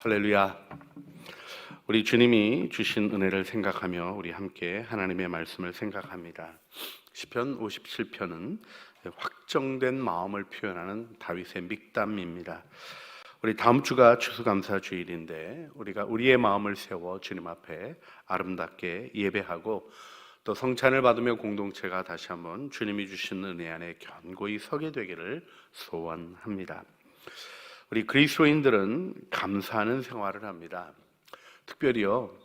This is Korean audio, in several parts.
할렐루야. 우리 주님이 주신 은혜를 생각하며 우리 함께 하나님의 말씀을 생각합니다. 시편 57편은 확정된 마음을 표현하는 다윗의 믹담입니다. 우리 다음 주가 추수감사 주일인데 우리가 우리의 마음을 세워 주님 앞에 아름답게 예배하고 또 성찬을 받으며 공동체가 다시 한번 주님이 주신 은혜 안에 견고히 서게 되기를 소원합니다. 우리 그리스도인들은 감사하는 생활을 합니다. 특별히요,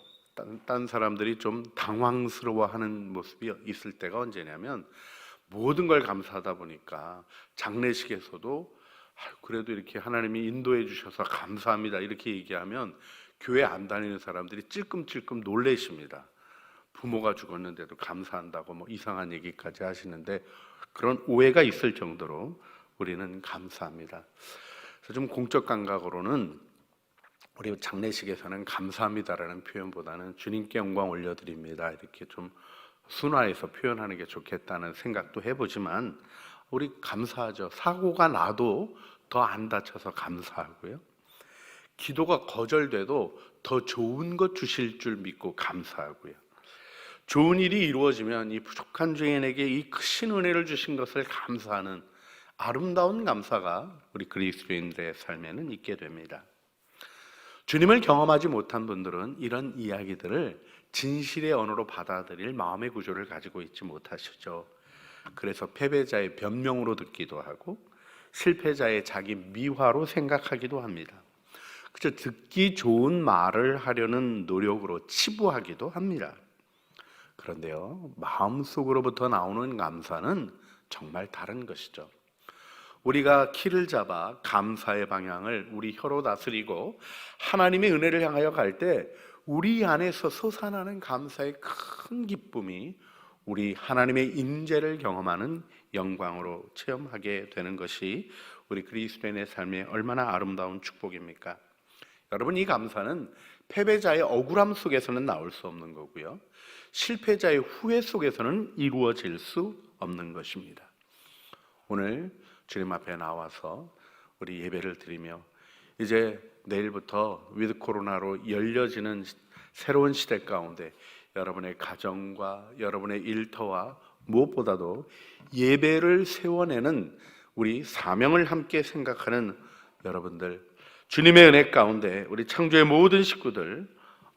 딴 사람들이 좀 당황스러워하는 모습이 있을 때가 언제냐면 모든 걸 감사하다 보니까 장례식에서도 그래도 이렇게 하나님이 인도해 주셔서 감사합니다 이렇게 얘기하면 교회 안 다니는 사람들이 찔끔찔끔 놀래십니다. 부모가 죽었는데도 감사한다고 뭐 이상한 얘기까지 하시는데 그런 오해가 있을 정도로 우리는 감사합니다. 좀 공적 감각으로는 우리 장례식에서는 감사합니다라는 표현보다는 주님께 영광 올려드립니다 이렇게 좀 순화해서 표현하는 게 좋겠다는 생각도 해보지만 우리 감사하죠. 사고가 나도 더 안 다쳐서 감사하고요, 기도가 거절돼도 더 좋은 것 주실 줄 믿고 감사하고요, 좋은 일이 이루어지면 이 부족한 죄인에게 이 크신 은혜를 주신 것을 감사하는 아름다운 감사가 우리 그리스도인들의 삶에는 있게 됩니다. 주님을 경험하지 못한 분들은 이런 이야기들을 진실의 언어로 받아들일 마음의 구조를 가지고 있지 못하시죠. 그래서 패배자의 변명으로 듣기도 하고 실패자의 자기 미화로 생각하기도 합니다. 그저 듣기 좋은 말을 하려는 노력으로 치부하기도 합니다. 그런데요, 마음속으로부터 나오는 감사는 정말 다른 것이죠. 우리가 키를 잡아 감사의 방향을 우리 혀로 다스리고 하나님의 은혜를 향하여 갈 때 우리 안에서 솟아나는 감사의 큰 기쁨이 우리 하나님의 임재를 경험하는 영광으로 체험하게 되는 것이 우리 그리스도인의 삶에 얼마나 아름다운 축복입니까? 여러분, 이 감사는 패배자의 억울함 속에서는 나올 수 없는 거고요, 실패자의 후회 속에서는 이루어질 수 없는 것입니다. 오늘 주님 앞에 나와서 우리 예배를 드리며 이제 내일부터 위드 코로나로 열려지는 새로운 시대 가운데 여러분의 가정과 여러분의 일터와 무엇보다도 예배를 세워내는 우리 사명을 함께 생각하는 여러분들, 주님의 은혜 가운데 우리 창조의 모든 식구들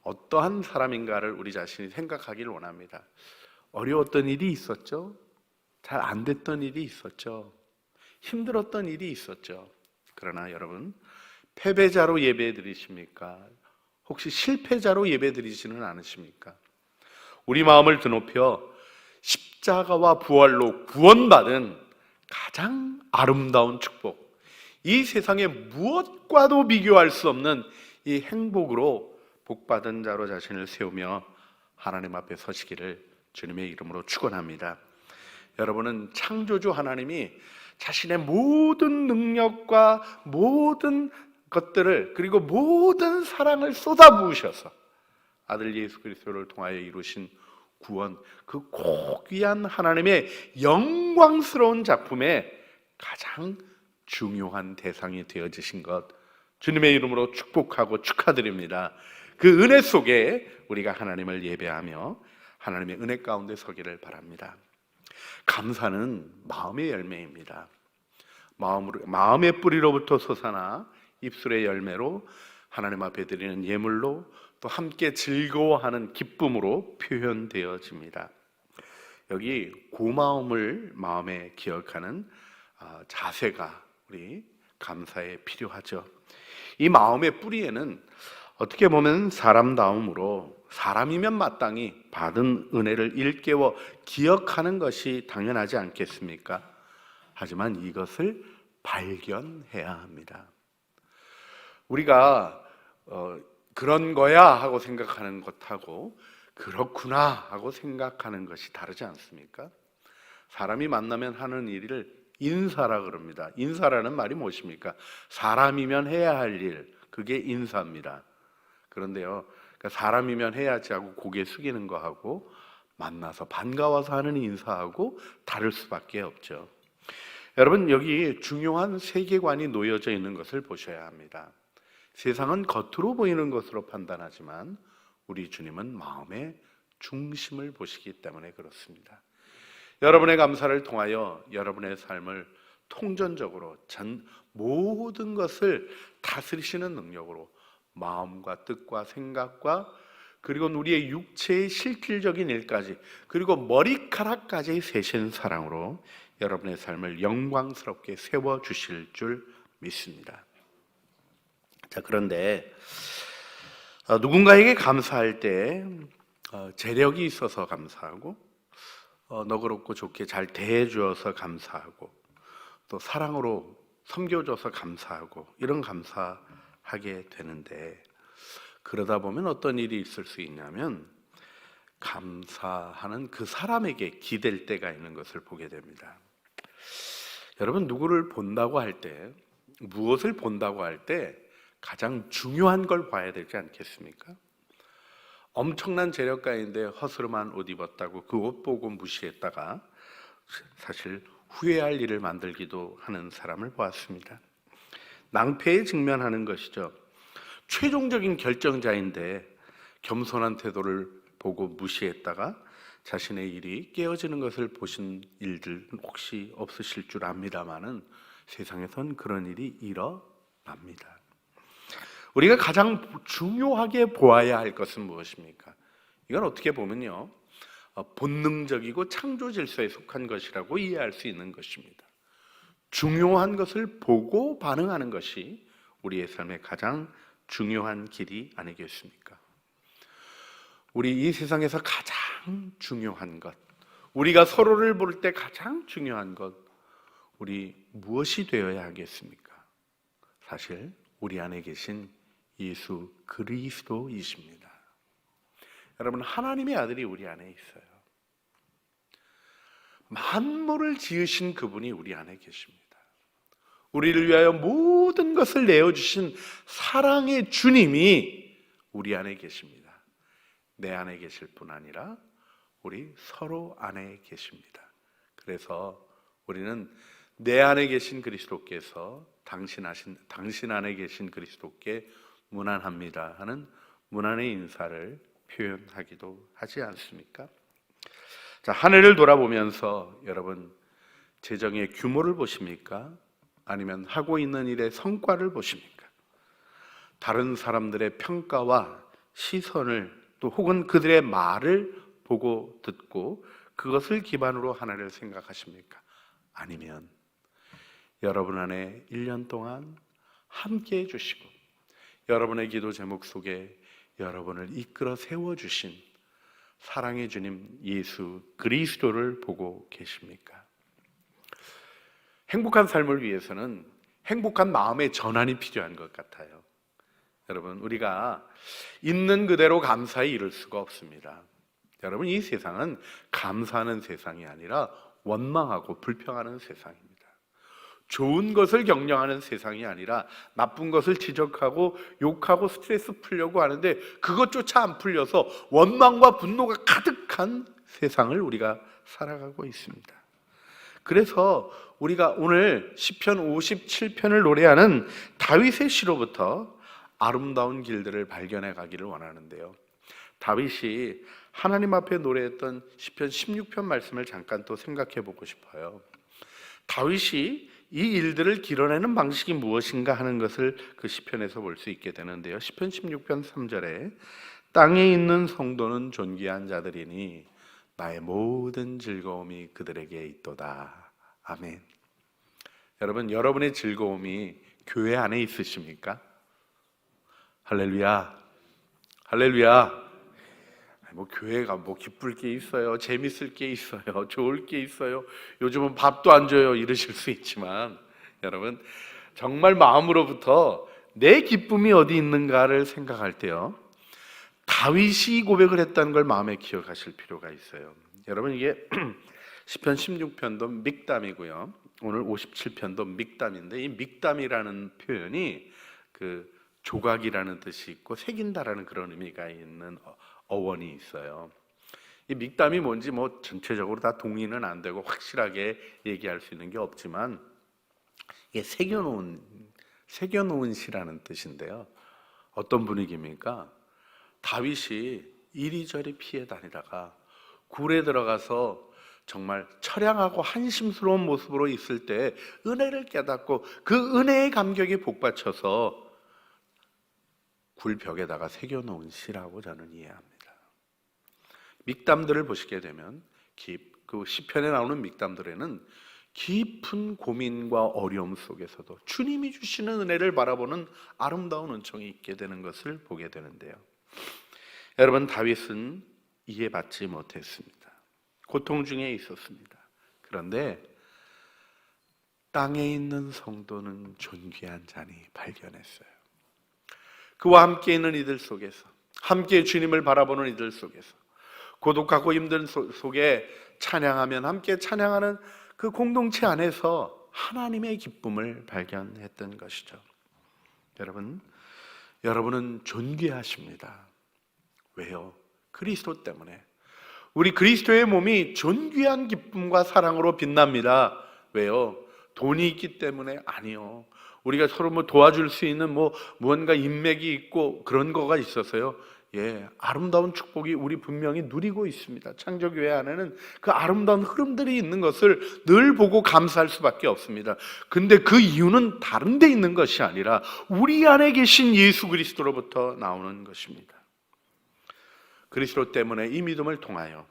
어떠한 사람인가를 우리 자신이 생각하기를 원합니다. 어려웠던 일이 있었죠. 잘 안 됐던 일이 있었죠. 힘들었던 일이 있었죠. 그러나 여러분, 패배자로 예배 드리십니까? 혹시 실패자로 예배 드리지는 않으십니까? 우리 마음을 드높여 십자가와 부활로 구원받은 가장 아름다운 축복, 이 세상에 무엇과도 비교할 수 없는 이 행복으로 복받은 자로 자신을 세우며 하나님 앞에 서시기를 주님의 이름으로 축원합니다. 여러분은 창조주 하나님이 자신의 모든 능력과 모든 것들을, 그리고 모든 사랑을 쏟아부으셔서 아들 예수 그리스도를 통하여 이루신 구원, 그 고귀한 하나님의 영광스러운 작품의 가장 중요한 대상이 되어지신 것, 주님의 이름으로 축복하고 축하드립니다. 그 은혜 속에 우리가 하나님을 예배하며 하나님의 은혜 가운데 서기를 바랍니다. 감사는 마음의 열매입니다. 마음의 뿌리로부터 솟아나 입술의 열매로 하나님 앞에 드리는 예물로 또 함께 즐거워하는 기쁨으로 표현되어집니다. 여기 고마움을 마음에 기억하는 자세가 우리 감사에 필요하죠. 이 마음의 뿌리에는 어떻게 보면 사람다움으로 사람이면 마땅히 받은 은혜를 일깨워 기억하는 것이 당연하지 않겠습니까? 하지만 이것을 발견해야 합니다. 우리가 그런 거야 하고 생각하는 것하고 그렇구나 하고 생각하는 것이 다르지 않습니까? 사람이 만나면 하는 일을 인사라 그럽니다. 인사라는 말이 무엇입니까? 사람이면 해야 할 일, 그게 인사입니다. 그런데요, 그러니까 사람이면 해야지 하고 고개 숙이는 거하고 만나서 반가워서 하는 인사하고 다를 수밖에 없죠. 여러분, 여기 중요한 세계관이 놓여져 있는 것을 보셔야 합니다. 세상은 겉으로 보이는 것으로 판단하지만 우리 주님은 마음의 중심을 보시기 때문에 그렇습니다. 여러분의 감사를 통하여 여러분의 삶을 통전적으로 모든 것을 다스리시는 능력으로 마음과 뜻과 생각과 그리고 우리의 육체의 실질적인 일까지 그리고 머리카락까지 세신 사랑으로 여러분의 삶을 영광스럽게 세워주실 줄 믿습니다. 자, 그런데 누군가에게 감사할 때 재력이 있어서 감사하고 너그럽고 좋게 잘 대해주어서 감사하고 또 사랑으로 섬겨줘서 감사하고 이런 감사하게 되는데 그러다 보면 어떤 일이 있을 수 있냐면 감사하는 그 사람에게 기댈 때가 있는 것을 보게 됩니다. 여러분 누구를 본다고 할 때 무엇을 본다고 할 때 가장 중요한 걸 봐야 되지 않겠습니까? 엄청난 재력가인데 허스름한 옷 입었다고 그 옷 보고 무시했다가 사실 후회할 일을 만들기도 하는 사람을 보았습니다. 낭패에 직면하는 것이죠. 최종적인 결정자인데 겸손한 태도를 보고 무시했다가 자신의 일이 깨어지는 것을 보신 일들 혹시 없으실 줄 압니다마는 세상에선 그런 일이 일어납니다. 우리가 가장 중요하게 보아야 할 것은 무엇입니까? 이건 어떻게 보면요, 본능적이고 창조 질서에 속한 것이라고 이해할 수 있는 것입니다. 중요한 것을 보고 반응하는 것이 우리의 삶의 가장 중요한 길이 아니겠습니까? 우리 이 세상에서 가장 중요한 것, 우리가 서로를 볼 때 가장 중요한 것, 우리 무엇이 되어야 하겠습니까? 사실 우리 안에 계신 예수 그리스도이십니다. 여러분, 하나님의 아들이 우리 안에 있어요. 만물을 지으신 그분이 우리 안에 계십니다. 우리를 위하여 모든 것을 내어주신 사랑의 주님이 우리 안에 계십니다. 내 안에 계실 뿐 아니라 우리 서로 안에 계십니다. 그래서 우리는 내 안에 계신 그리스도께서 당신 안에 계신 그리스도께 문안합니다 하는 문안의 인사를 표현하기도 하지 않습니까? 자, 한 해를 돌아보면서 여러분 재정의 규모를 보십니까? 아니면 하고 있는 일의 성과를 보십니까? 다른 사람들의 평가와 시선을 또 혹은 그들의 말을 보고 듣고 그것을 기반으로 하나를 생각하십니까? 아니면 여러분 안에 1년 동안 함께 해주시고 여러분의 기도 제목 속에 여러분을 이끌어 세워주신 사랑의 주님 예수 그리스도를 보고 계십니까? 행복한 삶을 위해서는 행복한 마음의 전환이 필요한 것 같아요. 여러분, 우리가 있는 그대로 감사에 이를 수가 없습니다. 여러분, 이 세상은 감사하는 세상이 아니라 원망하고 불평하는 세상입니다. 좋은 것을 경영하는 세상이 아니라 나쁜 것을 지적하고 욕하고 스트레스 풀려고 하는데 그것조차 안 풀려서 원망과 분노가 가득한 세상을 우리가 살아가고 있습니다. 그래서 우리가 오늘 시편 57편을 노래하는 다윗의 시로부터 아름다운 길들을 발견해 가기를 원하는데요. 다윗이 하나님 앞에 노래했던 시편 16편 말씀을 잠깐 또 생각해 보고 싶어요. 다윗이 이 일들을 길어내는 방식이 무엇인가 하는 것을 그 시편에서 볼 수 있게 되는데요. 시편 16편 3절에 땅에 있는 성도는 존귀한 자들이니 나의 모든 즐거움이 그들에게 있도다. 아멘. 여러분, 여러분의 즐거움이 교회 안에 있으십니까? 할렐루야. 할렐루야. 교회가 기쁠 게 있어요, 재밌을 게 있어요, 좋을 게 있어요, 요즘은 밥도 안 줘요 이러실 수 있지만 여러분 정말 마음으로부터 내 기쁨이 어디 있는가를 생각할 때요, 다윗이 고백을 했다는 걸 마음에 기억하실 필요가 있어요. 여러분, 이게 시편 16편도 믹담이고요, 오늘 57편도 믹담인데 이 믹담이라는 표현이 그 조각이라는 뜻이 있고 새긴다라는 그런 의미가 있는 어원이 있어요. 이 믹담이 뭔지 전체적으로 다 동의는 안 되고 확실하게 얘기할 수 있는 게 없지만 이게 새겨놓은 시라는 뜻인데요. 어떤 분위기입니까? 다윗이 이리저리 피해 다니다가 굴에 들어가서 정말 처량하고 한심스러운 모습으로 있을 때 은혜를 깨닫고 그 은혜의 감격이 복받쳐서 굴벽에다가 새겨놓은 시라고 저는 이해합니다. 믹담들을 보시게 되면 그 시편에 나오는 믹담들에는 깊은 고민과 어려움 속에서도 주님이 주시는 은혜를 바라보는 아름다운 은총이 있게 되는 것을 보게 되는데요. 여러분, 다윗은 이해받지 못했습니다. 고통 중에 있었습니다. 그런데 땅에 있는 성도는 존귀한 자니 발견했어요. 그와 함께 있는 이들 속에서, 함께 주님을 바라보는 이들 속에서, 고독하고 힘든 속에 찬양하면 함께 찬양하는 그 공동체 안에서 하나님의 기쁨을 발견했던 것이죠. 여러분은 존귀하십니다. 왜요? 그리스도 때문에. 우리 그리스도의 몸이 존귀한 기쁨과 사랑으로 빛납니다. 왜요? 돈이 있기 때문에? 아니요. 우리가 서로 도와줄 수 있는 무언가 인맥이 있고 그런 거가 있어서요. 아름다운 축복이 우리 분명히 누리고 있습니다. 창조교회 안에는 그 아름다운 흐름들이 있는 것을 늘 보고 감사할 수밖에 없습니다. 근데 그 이유는 다른 데 있는 것이 아니라 우리 안에 계신 예수 그리스도로부터 나오는 것입니다. 그리스도 때문에 이 믿음을 통하여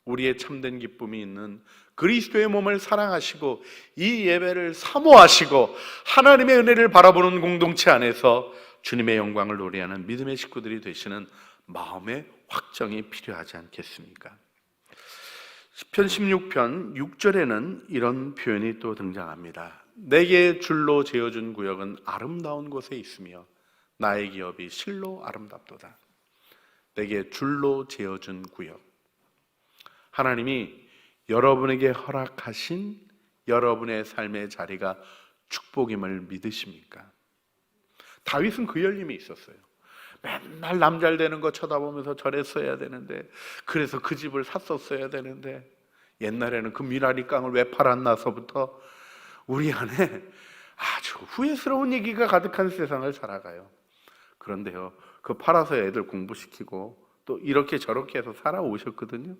우리의 참된 기쁨이 있는 그리스도의 몸을 사랑하시고 이 예배를 사모하시고 하나님의 은혜를 바라보는 공동체 안에서 주님의 영광을 노래하는 믿음의 식구들이 되시는 마음의 확정이 필요하지 않겠습니까? 시편 16편 6절에는 이런 표현이 또 등장합니다. 내게 줄로 재어준 구역은 아름다운 곳에 있으며 나의 기업이 실로 아름답도다. 내게 줄로 재어준 구역, 하나님이 여러분에게 허락하신 여러분의 삶의 자리가 축복임을 믿으십니까? 다윗은 그 열림이 있었어요. 맨날 남 잘 되는 거 쳐다보면서 저랬어야 되는데, 그래서 그 집을 샀었어야 되는데, 옛날에는 그 미나리 깡을 왜 팔았나서부터 우리 안에 아주 후회스러운 얘기가 가득한 세상을 살아가요. 그런데요, 그 팔아서 애들 공부시키고 또 이렇게 저렇게 해서 살아오셨거든요.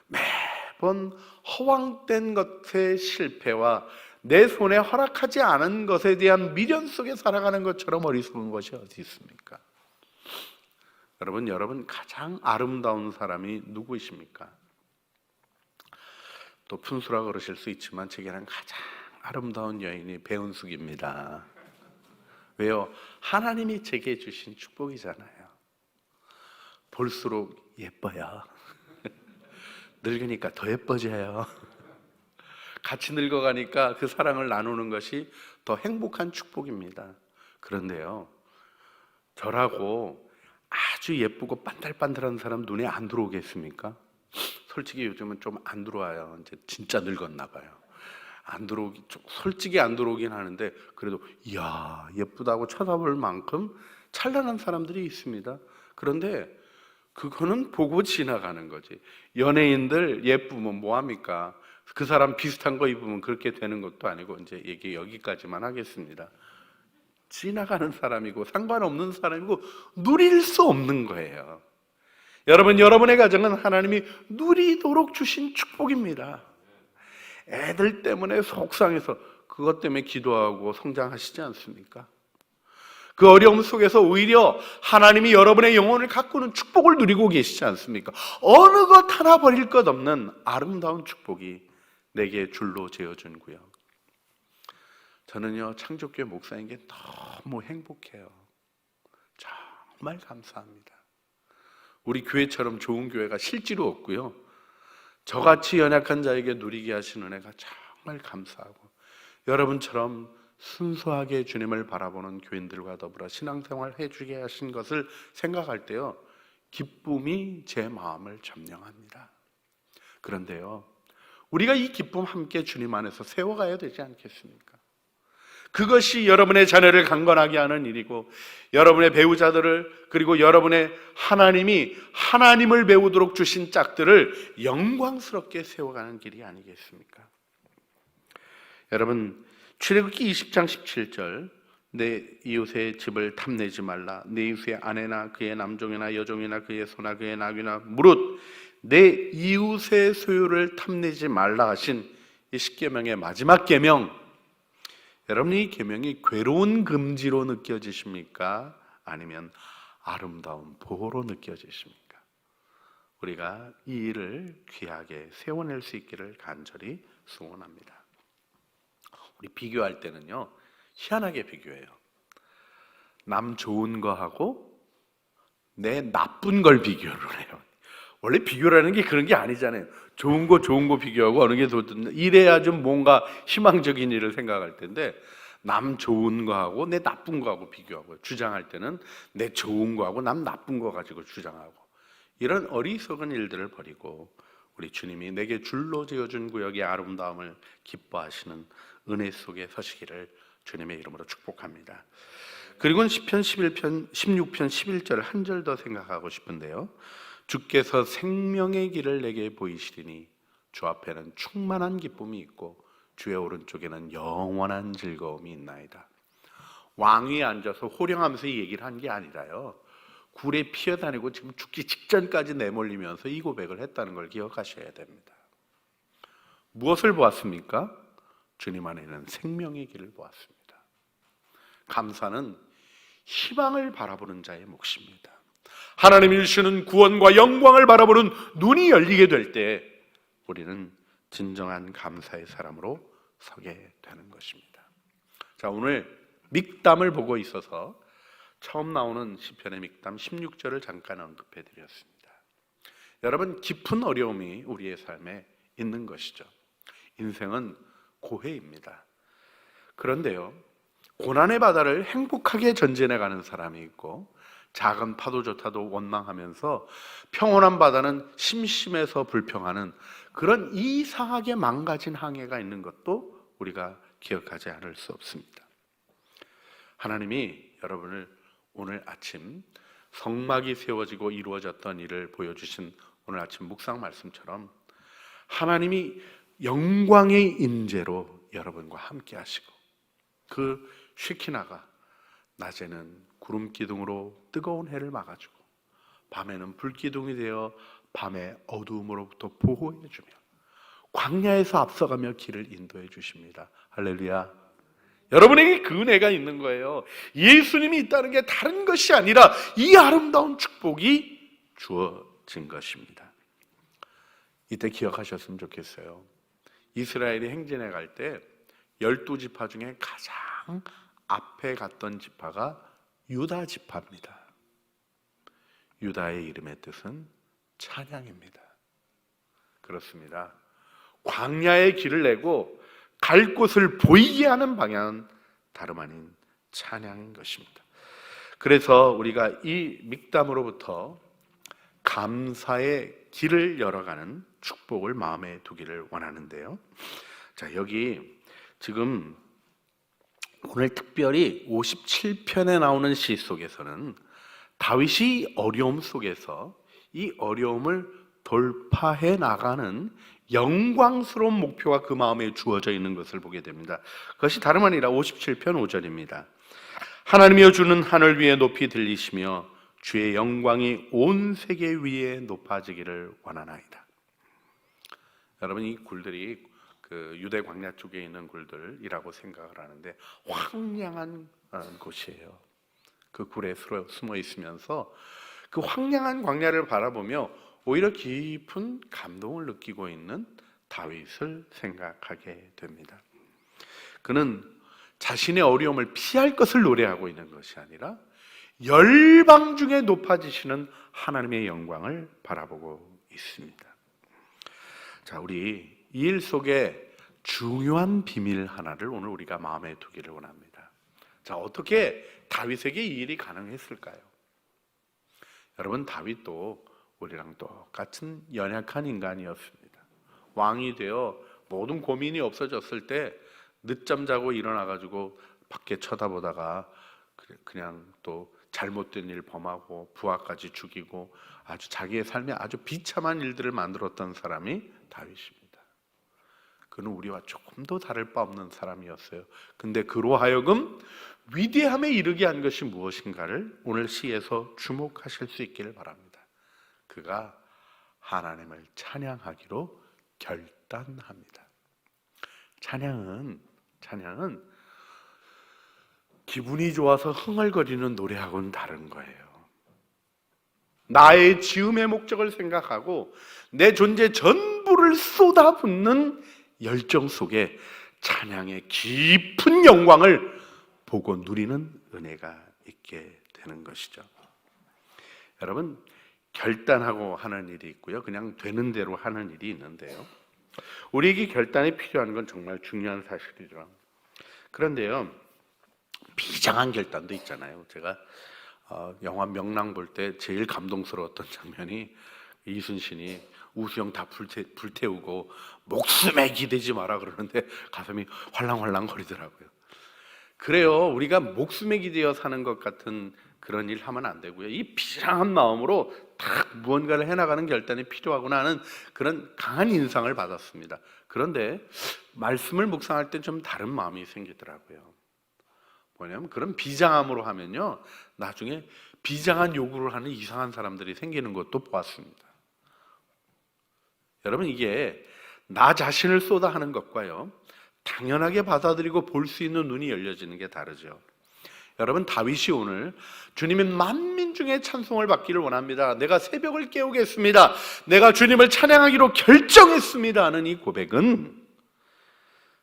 매번 허황된 것의 실패와 내 손에 허락하지 않은 것에 대한 미련 속에 살아가는 것처럼 어리석은 것이 어디 있습니까? 여러분 가장 아름다운 사람이 누구이십니까? 또 푼수라 그러실 수 있지만 제게는 가장 아름다운 여인이 배은숙입니다. 왜요? 하나님이 제게 주신 축복이잖아요. 볼수록 예뻐요. 늙으니까 더 예뻐져요. 같이 늙어가니까 그 사랑을 나누는 것이 더 행복한 축복입니다. 그런데요, 저라고 아주 예쁘고 반들반들한 사람 눈에 안 들어오겠습니까? 솔직히 요즘은 좀 안 들어와요. 이제 진짜 늙었나 봐요. 솔직히 안 들어오긴 하는데, 그래도 이야 예쁘다고 쳐다볼 만큼 찬란한 사람들이 있습니다. 그런데 그거는 보고 지나가는 거지. 연예인들 예쁘면 뭐합니까? 그 사람 비슷한 거 입으면 그렇게 되는 것도 아니고, 이제 얘기 여기까지만 하겠습니다. 지나가는 사람이고 상관없는 사람이고 누릴 수 없는 거예요. 여러분의 가정은 하나님이 누리도록 주신 축복입니다. 애들 때문에 속상해서 그것 때문에 기도하고 성장하시지 않습니까? 그 어려움 속에서 오히려 하나님이 여러분의 영혼을 가꾸는 축복을 누리고 계시지 않습니까? 어느 것 하나 버릴 것 없는 아름다운 축복이 내게 줄로 재어준 구역. 저는요, 창조교회 목사인 게 너무 행복해요. 정말 감사합니다. 우리 교회처럼 좋은 교회가 실제로 없고요, 저같이 연약한 자에게 누리게 하신 은혜가 정말 감사하고, 여러분처럼 순수하게 주님을 바라보는 교인들과 더불어 신앙생활 해주게 하신 것을 생각할 때요, 기쁨이 제 마음을 점령합니다. 그런데요, 우리가 이 기쁨 함께 주님 안에서 세워가야 되지 않겠습니까? 그것이 여러분의 자녀를 강건하게 하는 일이고, 여러분의 배우자들을, 그리고 여러분의 하나님이 하나님을 배우도록 주신 짝들을 영광스럽게 세워가는 길이 아니겠습니까? 여러분, 출애굽기 20장 17절 내 이웃의 집을 탐내지 말라. 내 이웃의 아내나 그의 남종이나 여종이나 그의 소나 그의 나귀나 무릇 내 이웃의 소유를 탐내지 말라 하신 이 십계명의 마지막 계명, 여러분 이 계명이 괴로운 금지로 느껴지십니까? 아니면 아름다운 보호로 느껴지십니까? 우리가 이 일을 귀하게 세워낼 수 있기를 간절히 소원합니다. 우리 비교할 때는요, 희한하게 비교해요. 남 좋은 거하고 내 나쁜 걸 비교를 해요. 원래 비교라는 게 그런 게 아니잖아요. 좋은 거 비교하고 어느 게 더 이래야 좀 뭔가 희망적인 일을 생각할 텐데, 남 좋은 거하고 내 나쁜 거하고 비교하고 주장할 때는 내 좋은 거하고 남 나쁜 거 가지고 주장하고, 이런 어리석은 일들을 버리고 우리 주님이 내게 줄로 지어준 구역의 아름다움을 기뻐하시는 은혜 속에 서시기를 주님의 이름으로 축복합니다. 그리고 시편 11편 16편 11절 한 절 더 생각하고 싶은데요. 주께서 생명의 길을 내게 보이시리니 주 앞에는 충만한 기쁨이 있고 주의 오른쪽에는 영원한 즐거움이 있나이다. 왕위에 앉아서 호령하면서 이 얘기를 한 게 아니라요, 굴에 피어다니고 지금 죽기 직전까지 내몰리면서 이 고백을 했다는 걸 기억하셔야 됩니다. 무엇을 보았습니까? 주님 안에는 생명의 길을 보았습니다. 감사는 희망을 바라보는 자의 몫입니다. 하나님이 주시는 구원과 영광을 바라보는 눈이 열리게 될 때 우리는 진정한 감사의 사람으로 서게 되는 것입니다. 자, 오늘 믹담을 보고 있어서 처음 나오는 시편의 믹담 16절을 잠깐 언급해 드렸습니다. 여러분, 깊은 어려움이 우리의 삶에 있는 것이죠. 인생은 고해입니다. 그런데요, 고난의 바다를 행복하게 전진해 가는 사람이 있고, 작은 파도조차도 원망하면서 평온한 바다는 심심해서 불평하는 그런 이상하게 망가진 항해가 있는 것도 우리가 기억하지 않을 수 없습니다. 하나님이 여러분을 오늘 아침 성막이 세워지고 이루어졌던 일을 보여주신 오늘 아침 묵상 말씀처럼 하나님이 영광의 임재로 여러분과 함께 하시고, 그 쉐키나가 낮에는 구름 기둥으로 뜨거운 해를 막아주고 밤에는 불 기둥이 되어 밤의 어두움으로부터 보호해주며 광야에서 앞서가며 길을 인도해 주십니다. 할렐루야. 여러분에게 그 은혜가 있는 거예요. 예수님이 있다는 게 다른 것이 아니라 이 아름다운 축복이 주어진 것입니다. 이때 기억하셨으면 좋겠어요. 이스라엘이 행진해 갈 때 12지파 중에 가장 앞에 갔던 지파가 유다 지파입니다. 유다의 이름의 뜻은 찬양입니다. 그렇습니다. 광야의 길을 내고 갈 곳을 보이게 하는 방향은 다름 아닌 찬양인 것입니다. 그래서 우리가 이 믹담으로부터 감사의 길을 열어가는 축복을 마음에 두기를 원하는데요. 자, 여기 지금 오늘 특별히 57편에 나오는 시 속에서는 다윗이 어려움 속에서 이 어려움을 돌파해 나가는 영광스러운 목표가 그 마음에 주어져 있는 것을 보게 됩니다. 그것이 다름 아니라 57편 5절입니다. 하나님이여, 주는 하늘 위에 높이 들리시며 주의 영광이 온 세계 위에 높아지기를 원하나이다. 여러분, 이 굴들이 그 유대 광야 쪽에 있는 굴들이라고 생각을 하는데 황량한 곳이에요. 그 굴에 숨어 있으면서 그 황량한 광야를 바라보며 오히려 깊은 감동을 느끼고 있는 다윗을 생각하게 됩니다. 그는 자신의 어려움을 피할 것을 노래하고 있는 것이 아니라 열방 중에 높아지시는 하나님의 영광을 바라보고 있습니다. 자, 우리 이 일 속에 중요한 비밀 하나를 오늘 우리가 마음에 두기를 원합니다. 자, 어떻게 다윗에게 이 일이 가능했을까요? 여러분, 다윗도 우리랑 똑같은 연약한 인간이었습니다. 왕이 되어 모든 고민이 없어졌을 때 늦잠 자고 일어나가지고 밖에 쳐다보다가 그냥 또 잘못된 일 범하고 부하까지 죽이고 아주 자기의 삶에 아주 비참한 일들을 만들었던 사람이 다윗입니다. 그는 우리와 조금도 다를 바 없는 사람이었어요. 근데 그로 하여금 위대함에 이르게 한 것이 무엇인가를 오늘 시에서 주목하실 수 있기를 바랍니다. 그가 하나님을 찬양하기로 결단합니다. 찬양은 기분이 좋아서 흥얼거리는 노래하고는 다른 거예요. 나의 지음의 목적을 생각하고 내 존재 전부를 쏟아붓는 열정 속에 찬양의 깊은 영광을 보고 누리는 은혜가 있게 되는 것이죠. 여러분, 결단하고 하는 일이 있고요, 그냥 되는 대로 하는 일이 있는데요, 우리에게 결단이 필요한 건 정말 중요한 사실이죠. 그런데요, 비장한 결단도 있잖아요. 제가 영화 명랑 볼 때 제일 감동스러웠던 장면이 이순신이 우수영 다 불태우고 목숨에 기대지 마라 그러는데 가슴이 활랑활랑 거리더라고요. 그래요, 우리가 목숨에 기대어 사는 것 같은 그런 일 하면 안 되고요, 이 비장한 마음으로 딱 무언가를 해나가는 결단이 필요하구나 하는 그런 강한 인상을 받았습니다. 그런데 말씀을 묵상할 때 좀 다른 마음이 생기더라고요. 뭐냐면 그런 비장함으로 하면요, 나중에 비장한 요구를 하는 이상한 사람들이 생기는 것도 보았습니다. 여러분, 이게 나 자신을 쏟아 하는 것과요, 당연하게 받아들이고 볼 수 있는 눈이 열려지는 게 다르죠. 여러분, 다윗이 오늘 주님의 만민 중에 찬송을 받기를 원합니다, 내가 새벽을 깨우겠습니다, 내가 주님을 찬양하기로 결정했습니다 하는 이 고백은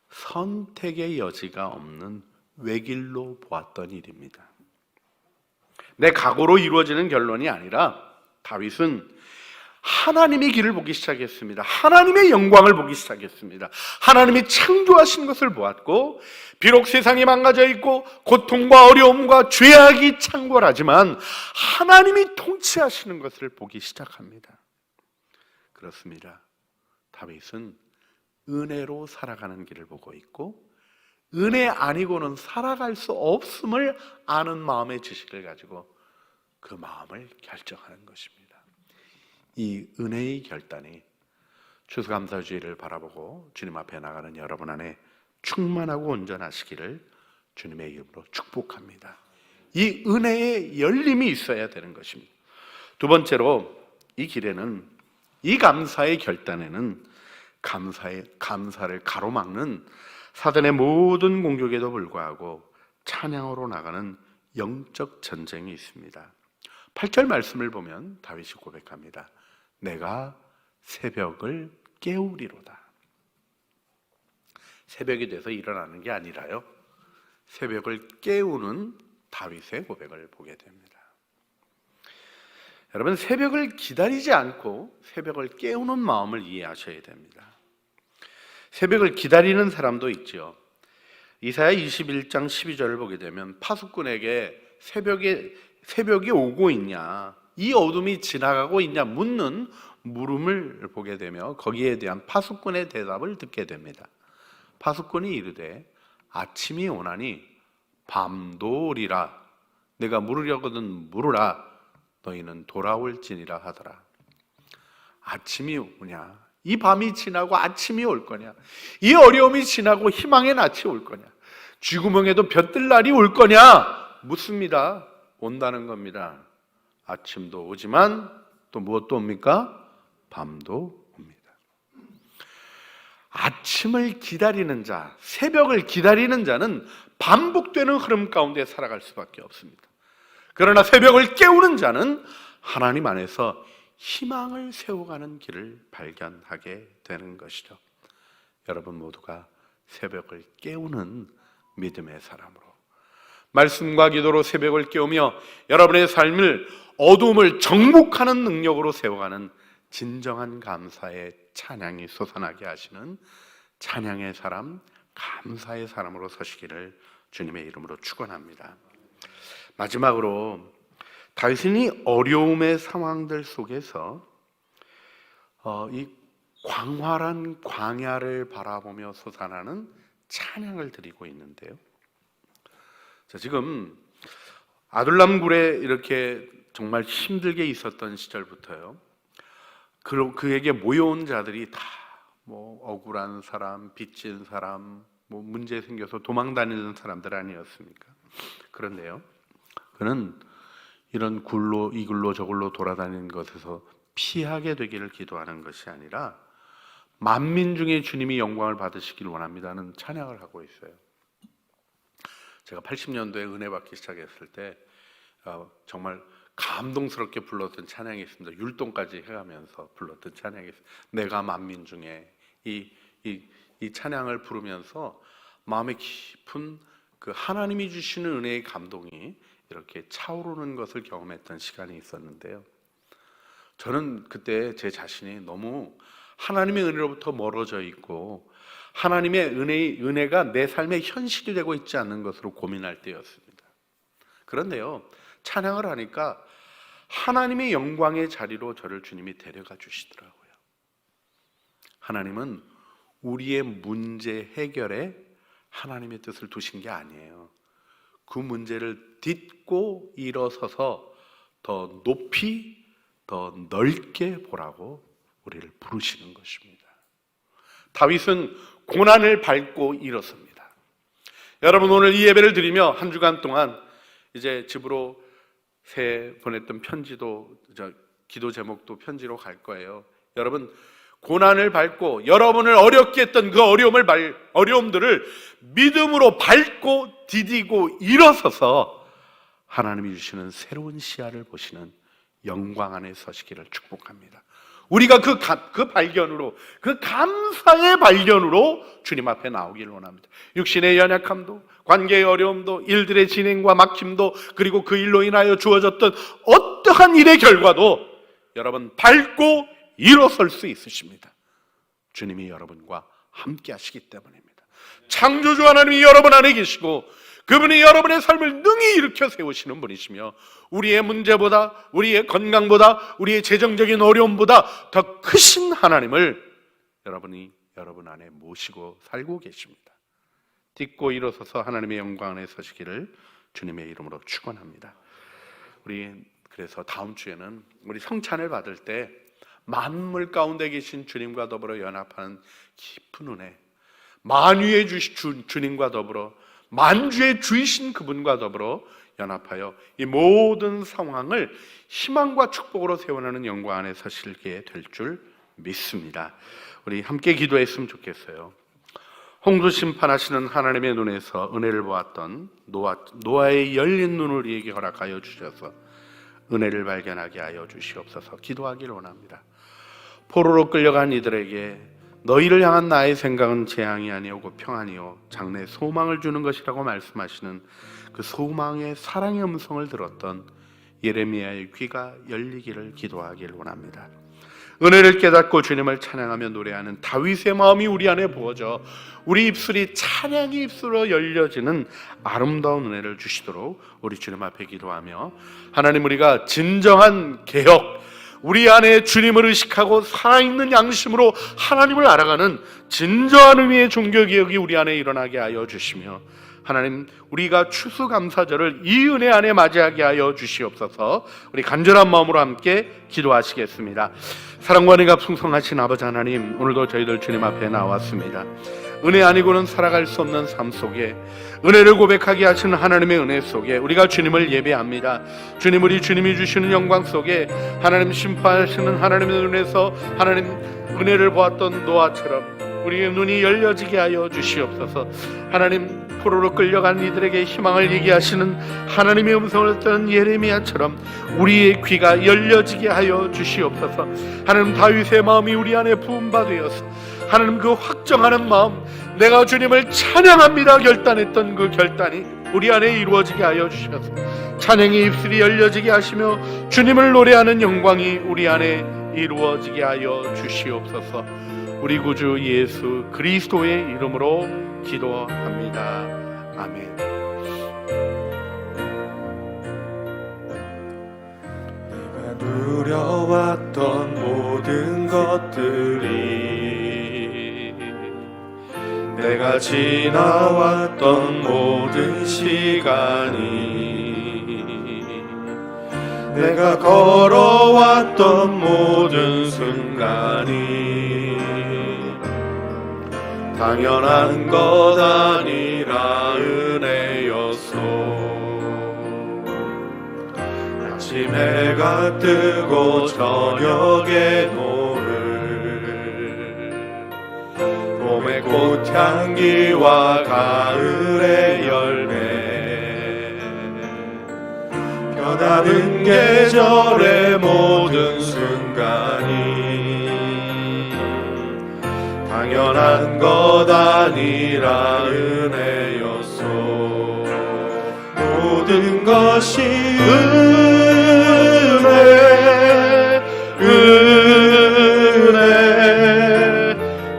선택의 여지가 없는 외길로 보았던 일입니다. 내 각오로 이루어지는 결론이 아니라 다윗은 하나님의 길을 보기 시작했습니다. 하나님의 영광을 보기 시작했습니다. 하나님이 창조하신 것을 보았고, 비록 세상이 망가져 있고 고통과 어려움과 죄악이 창궐하지만 하나님이 통치하시는 것을 보기 시작합니다. 그렇습니다. 다윗은 은혜로 살아가는 길을 보고 있고, 은혜 아니고는 살아갈 수 없음을 아는 마음의 지식을 가지고 그 마음을 결정하는 것입니다. 이 은혜의 결단이 추수감사주일을 바라보고 주님 앞에 나가는 여러분 안에 충만하고 온전하시기를 주님의 이름으로 축복합니다. 이 은혜의 열림이 있어야 되는 것입니다. 두 번째로, 이 길에는, 이 감사의 결단에는 감사를 가로막는 사단의 모든 공격에도 불구하고 찬양으로 나가는 영적 전쟁이 있습니다. 8절 말씀을 보면 다윗이 고백합니다. 내가 새벽을 깨우리로다. 새벽이 돼서 일어나는 게 아니라요, 새벽을 깨우는 다윗의 고백을 보게 됩니다. 여러분, 새벽을 기다리지 않고 새벽을 깨우는 마음을 이해하셔야 됩니다. 새벽을 기다리는 사람도 있죠. 이사야 21장 12절을 보게 되면 파수꾼에게 새벽이 오고 있냐, 이 어둠이 지나가고 있냐 묻는 물음을 보게 되며 거기에 대한 파수꾼의 대답을 듣게 됩니다. 파수꾼이 이르되 아침이 오나니 밤도 오리라, 내가 물으려거든 물으라, 너희는 돌아올지니라 하더라. 아침이 오냐, 이 밤이 지나고 아침이 올 거냐, 이 어려움이 지나고 희망의 낯이 올 거냐, 쥐구멍에도 볕들 날이 올 거냐 묻습니다. 온다는 겁니다. 아침도 오지만 또 무엇도 옵니까? 밤도 옵니다. 아침을 기다리는 자, 새벽을 기다리는 자는 반복되는 흐름 가운데 살아갈 수밖에 없습니다. 그러나 새벽을 깨우는 자는 하나님 안에서 희망을 세워가는 길을 발견하게 되는 것이죠. 여러분 모두가 새벽을 깨우는 믿음의 사람으로, 말씀과 기도로 새벽을 깨우며 여러분의 삶을, 어둠을 정복하는 능력으로 세워가는 진정한 감사의 찬양이 솟아나게 하시는 찬양의 사람, 감사의 사람으로 서시기를 주님의 이름으로 축원합니다. 마지막으로 다윗이 어려움의 상황들 속에서 이 광활한 광야를 바라보며 솟아나는 찬양을 드리고 있는데요. 자, 지금 아둘람 굴에 이렇게 정말 힘들게 있었던 시절부터요, 그에게 모여온 자들이 다 뭐 억울한 사람, 빚진 사람, 뭐 문제 생겨서 도망 다니는 사람들 아니었습니까? 그런데요, 그는 이런 굴로 이 굴로 저 굴로 돌아다니는 것에서 피하게 되기를 기도하는 것이 아니라 만민 중에 주님이 영광을 받으시길 원합니다는 찬양을 하고 있어요. 제가 80년도에 은혜 받기 시작했을 때 정말 감동스럽게 불렀던 찬양이 있습니다. 율동까지 해가면서 불렀던 찬양이 있습니다. 내가 만민 중에 이 찬양을 부르면서 마음에 깊은 그 하나님이 주시는 은혜의 감동이 이렇게 차오르는 것을 경험했던 시간이 있었는데요. 저는 그때 제 자신이 너무 하나님의 은혜로부터 멀어져 있고 하나님의 은혜가 내 삶의 현실이 되고 있지 않는 것으로 고민할 때였습니다. 그런데요, 찬양을 하니까 하나님의 영광의 자리로 저를 주님이 데려가 주시더라고요. 하나님은 우리의 문제 해결에 하나님의 뜻을 두신 게 아니에요. 그 문제를 딛고 일어서서 더 높이, 더 넓게 보라고 우리를 부르시는 것입니다. 다윗은 고난을 밟고 일어섭니다. 여러분, 오늘 이 예배를 드리며 한 주간 동안 이제 집으로 새해 보냈던 편지도, 기도 제목도 편지로 갈 거예요. 여러분, 고난을 밟고 여러분을 어렵게 했던 그 어려움들을 믿음으로 밟고 디디고 일어서서 하나님이 주시는 새로운 시야를 보시는 영광 안에 서시기를 축복합니다. 우리가 그 발견으로, 그 감사의 발견으로 주님 앞에 나오기를 원합니다. 육신의 연약함도, 관계의 어려움도, 일들의 진행과 막힘도, 그리고 그 일로 인하여 주어졌던 어떠한 일의 결과도 여러분 밟고 일어설 수 있으십니다. 주님이 여러분과 함께 하시기 때문입니다. 창조주 하나님이 여러분 안에 계시고 그분이 여러분의 삶을 능히 일으켜 세우시는 분이시며 우리의 문제보다, 우리의 건강보다, 우리의 재정적인 어려움보다 더 크신 하나님을 여러분이 여러분 안에 모시고 살고 계십니다. 딛고 일어서서 하나님의 영광 안에 서시기를 주님의 이름으로 축원합니다. 우리 그래서 다음 주에는 우리 성찬을 받을 때 만물 가운데 계신 주님과 더불어 연합하는 깊은 은혜, 만유의 주님과 더불어 만주의 주이신 그분과 더불어 연합하여 이 모든 상황을 희망과 축복으로 세워나가는 영광 안에 서시게 될 줄 믿습니다. 우리 함께 기도했으면 좋겠어요. 홍수 심판하시는 하나님의 눈에서 은혜를 보았던 노아의 열린 눈을 우리에게 허락하여 주셔서 은혜를 발견하게 하여 주시옵소서. 기도하기를 원합니다. 포로로 끌려간 이들에게 너희를 향한 나의 생각은 재앙이 아니오고 평안이요 장래 소망을 주는 것이라고 말씀하시는 그 소망의 사랑의 음성을 들었던 예레미야의 귀가 열리기를 기도하기를 원합니다. 은혜를 깨닫고 주님을 찬양하며 노래하는 다윗의 마음이 우리 안에 부어져 우리 입술이 찬양의 입술로 열려지는 아름다운 은혜를 주시도록 우리 주님 앞에 기도하며 하나님, 우리가 진정한 개혁, 우리 안에 주님을 의식하고 살아있는 양심으로 하나님을 알아가는 진정한 의미의 종교개혁이 우리 안에 일어나게 하여 주시며 하나님, 우리가 추수감사절을 이 은혜 안에 맞이하게 하여 주시옵소서. 우리 간절한 마음으로 함께 기도하시겠습니다. 사랑과 은혜가 풍성하신 아버지 하나님, 오늘도 저희들 주님 앞에 나왔습니다. 은혜 아니고는 살아갈 수 없는 삶 속에 은혜를 고백하게 하시는 하나님의 은혜 속에 우리가 주님을 예배합니다. 주님, 우리 주님이 주시는 영광 속에 하나님 심판하시는 하나님의 눈에서 하나님 은혜를 보았던 노아처럼 우리의 눈이 열려지게 하여 주시옵소서. 하나님, 포로로 끌려간 이들에게 희망을 얘기하시는 하나님의 음성을 듣는 예레미야처럼 우리의 귀가 열려지게 하여 주시옵소서. 하나님, 다윗의 마음이 우리 안에 부음바 되어서 하나님 그 확정하는 마음, 내가 주님을 찬양합니다 결단했던 그 결단이 우리 안에 이루어지게 하여 주셔서 찬양의 입술이 열려지게 하시며 주님을 노래하는 영광이 우리 안에 이루어지게 하여 주시옵소서. 우리 구주 예수 그리스도의 이름으로 기도합니다. 아멘. 내가 누려왔던 모든 것들이, 내가 지나왔던 모든 시간이, 내가 걸어왔던 모든 순간이 당연한 것 아니라 은혜였소. 아침 해가 뜨고 저녁에 노을, 봄의 꽃향기와 가을의 열매, 변하는 계절의 모든 순간이 당연한 것 아니라 은혜였소. 모든 것이 은혜, 은혜,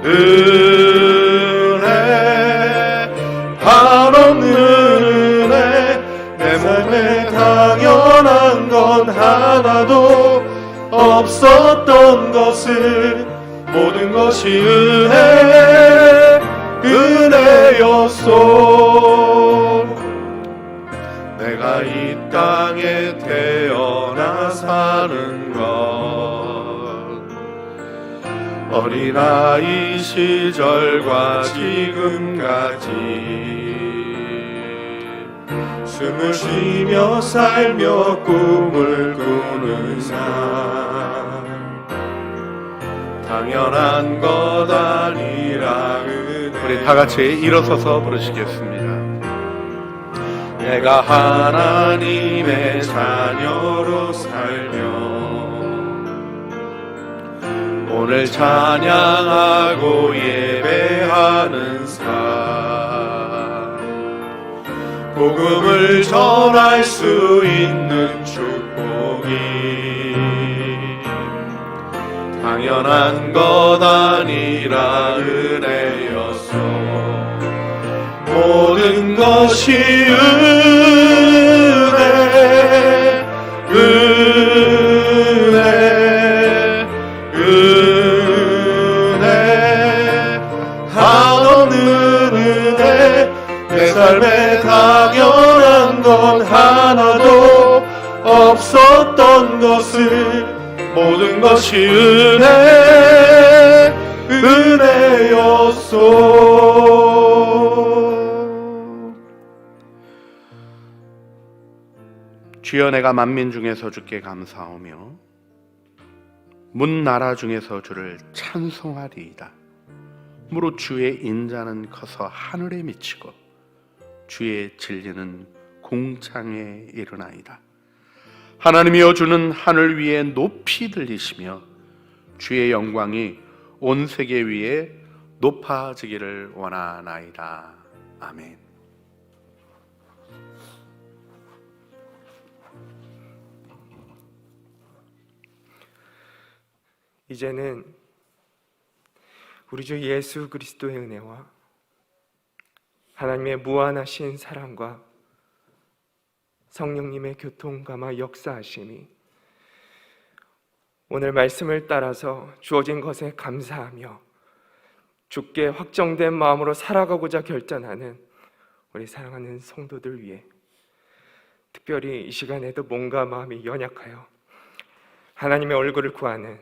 은혜, 한없는 은혜. 내 몸에 당연한 건 하나도 없었던 것을 모든 것이 은혜, 은혜였소. 내가 이 땅에 태어나 사는 것, 어린아이 시절과 지금까지 숨을 쉬며 살며 꿈을 꾸는 삶, 당연한 것 아니라 은혜. 우리 다 같이 일어서서 부르시겠습니다. 내가 하나님의 자녀로 살며 오늘 찬양하고 예배하는 삶, 복음을 전할 수 있는 축복이 당연한 것 아니라 은혜였소. 모든 것이 은혜, 은혜, 은혜, 한없는 은혜. 내 삶에 당연한 건 하나도 없었던 것을 모든 것이 은혜, 은혜였소. 주여, 내가 만민 중에서 주께 감사하며 문 나라 중에서 주를 찬송하리이다. 무릇 주의 인자는 커서 하늘에 미치고 주의 진리는 공창에 이르나이다. 하나님이여, 주는 하늘 위에 높이 들리시며 주의 영광이 온 세계 위에 높아지기를 원하나이다. 아멘. 이제는 우리 주 예수 그리스도의 은혜와 하나님의 무한하신 사랑과 성령님의 교통감화 역사하심이 오늘 말씀을 따라서 주어진 것에 감사하며 주께 확정된 마음으로 살아가고자 결단하는 우리 사랑하는 성도들 위해 특별히 이 시간에도 몸과 마음이 연약하여 하나님의 얼굴을 구하는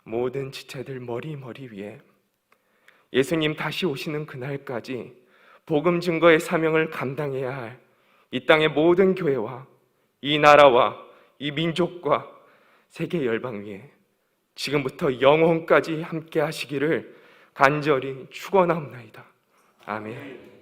모든 지체들 머리 위에 예수님 다시 오시는 그날까지 복음 증거의 사명을 감당해야 할 이 땅의 모든 교회와 이 나라와 이 민족과 세계 열방 위에 지금부터 영혼까지 함께 하시기를 간절히 축원하옵나이다. 아멘.